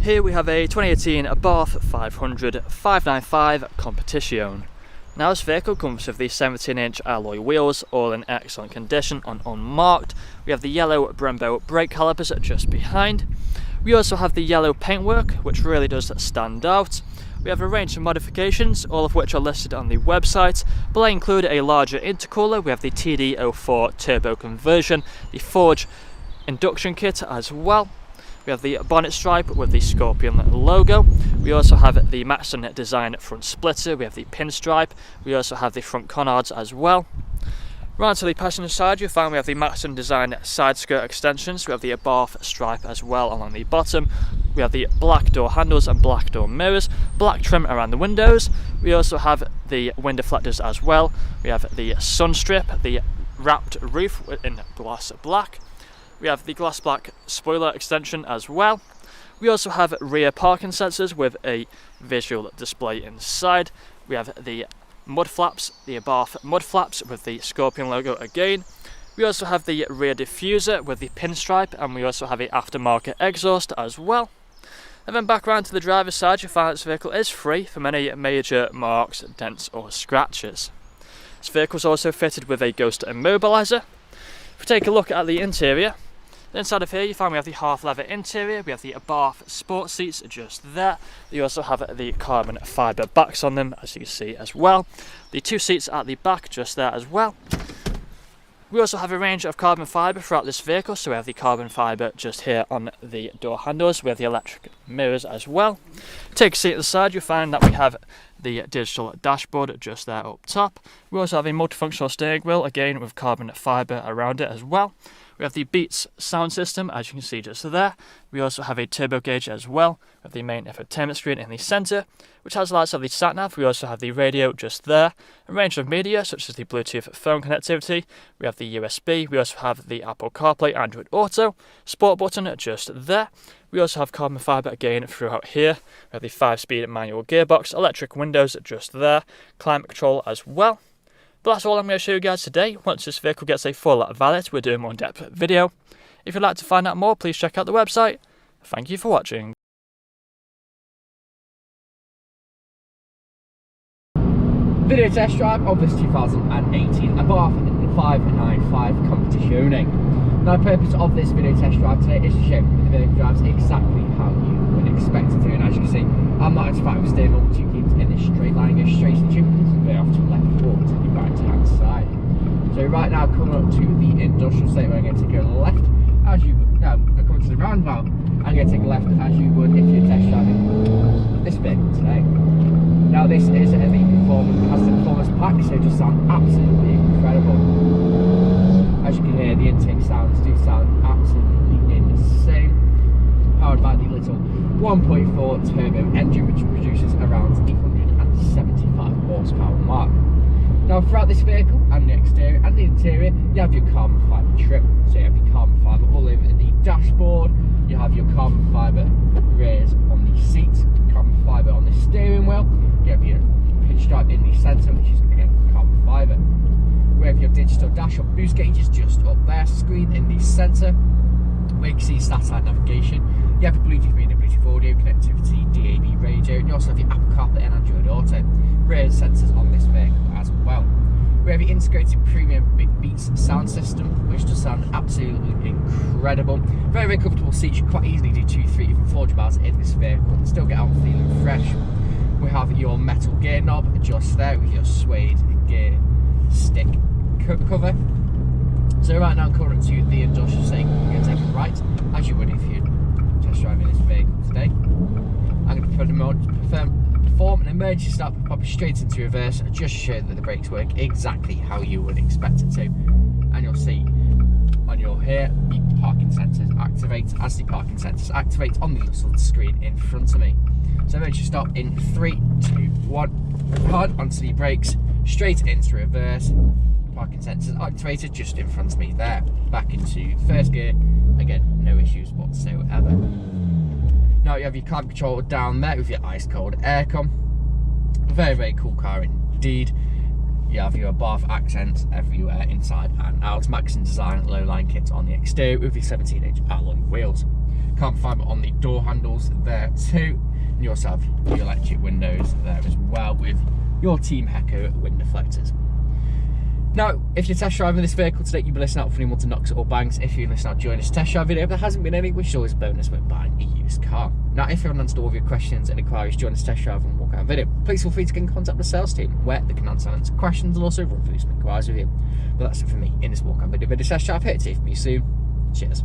Here we have a 2018 ABARTH 500 595 Competizione. Now this vehicle comes with the 17-inch alloy wheels, all in excellent condition and unmarked. We have the yellow Brembo brake calipers just behind. We also have the yellow paintwork, which really does stand out. We have a range of modifications, all of which are listed on the website, but they include a larger intercooler. We have the TD04 turbo conversion, the Forge induction kit as well. We have the bonnet stripe with the Scorpion logo. We also have the Maxton design front splitter. We have the pinstripe. We also have the front canards as well. Round to the passenger side, you'll find we have the Maxton design side skirt extensions. We have the ABARTH stripe as well along the bottom. We have the black door handles and black door mirrors, black trim around the windows. We also have the window deflectors as well. We have the sun strip, the wrapped roof in gloss black. We have the glass black spoiler extension as well. We also have rear parking sensors with a visual display inside. We have the mud flaps, the ABARTH mud flaps with the Scorpion logo again. We also have the rear diffuser with the pinstripe, and we also have an aftermarket exhaust as well. And then back round to the driver's side, you'll find this vehicle is free from any major marks, dents or scratches. This vehicle is also fitted with a ghost immobiliser. If we take a look at the interior, inside of here you find we have the half leather interior. We have the ABARTH sport seats just there. You also have the carbon fibre backs on them, as you can see as well. The two seats at the back just there as well. We also have a range of carbon fibre throughout this vehicle, so we have the carbon fibre just here on the door handles. We have the electric mirrors as well. Take a seat at the side, you'll find that we have the digital dashboard just there up top. We also have a multifunctional steering wheel, again with carbon fibre around it as well. We have the Beats sound system, as you can see just there. We also have a turbo gauge as well, with the main infotainment screen in the centre, which has lights of the sat-nav. We also have the radio just there, a range of media such as the Bluetooth phone connectivity. We have the USB. We also have the Apple CarPlay, Android Auto, sport button just there. We also have carbon fibre again throughout here. We have the 5-speed manual gearbox, electric windows just there, climate control as well. But that's all I'm going to show you guys today. Once this vehicle gets a full valet, we're doing a more in-depth video. If you'd like to find out more, please check out the website. Thank you for watching. Video test drive of this 2018 ABARTH 595 Competizione. Now the purpose of this video test drive today is to show that the vehicle drives exactly how you would expect it to. And as you can see, I'm not interfering with steering wheel, 2 keys in this straight line, goes straight into very off to the left or to the right hand side. So right now coming up to the industrial state, where I'm going to take a left as you would. No, I'm coming to the roundabout. I'm going to take a left as you would if you're test driving this vehicle today. Now this is a performance, has the performance pack, so it just sounds absolutely incredible. As you can hear, the intake sounds do sound absolutely insane. Powered by the little 1.4 turbo engine, which produces around 875 horsepower mark. Now throughout this vehicle and the exterior and the interior, you have your carbon fibre trim. So you have your carbon fibre all over the dashboard, you have your carbon fibre rears on the seat, carbon fibre on the steering wheel, you have your pinstripe in the centre, which is again carbon fibre. We have your digital dash or boost gauges just up there, screen in the centre, where you can see satellite navigation. You have your Bluetooth media, Bluetooth audio connectivity, DAB radio, and you also have your Apple CarPlay and Android Auto rear sensors on this vehicle as well. We have your integrated premium Beats sound system, which does sound absolutely incredible. Very, very comfortable seats. You can quite easily do 2, 3, even 4 miles in this vehicle and still get on feeling fresh. We have your metal gear knob just there with your suede gear stick cover. So right now I'm coming up to the industrial setting. I'm going to take it right, as you would if you're test driving this vehicle today. I'm going to perform an emergency stop, pop it straight into reverse, just to show that the brakes work exactly how you would expect it to. And you'll see on your here, the parking sensors activate. As the parking sensors activate on the little screen in front of me. So emergency stop in 3, 2, 1. Hard onto the brakes, straight into reverse. Parking sensors activated just in front of me there. Back into first gear, again, no issues whatsoever. Now you have your climate control down there with your ice cold aircon. Very, very cool car indeed. You have your Abarth accents everywhere inside and out. Maxton design Lowline kit on the exterior with your 17-inch alloy wheels. Carbon fibre on the door handles there too. And you also have your electric windows there as well with your Team Heco wind deflectors. Now, if you're test driving this vehicle today, you'll be listening out for any more to knocks or bangs. If you're listening out during this test drive video, if there hasn't been any, which is always a bonus when buying a used car. Now, if you're on answer all of your questions and inquiries during this test drive and walk out video, please feel free to get in contact with the sales team, where they can answer questions and also run through some inquiries with you. But that's it for me in this walk out video. Test drive here. See you soon. Cheers.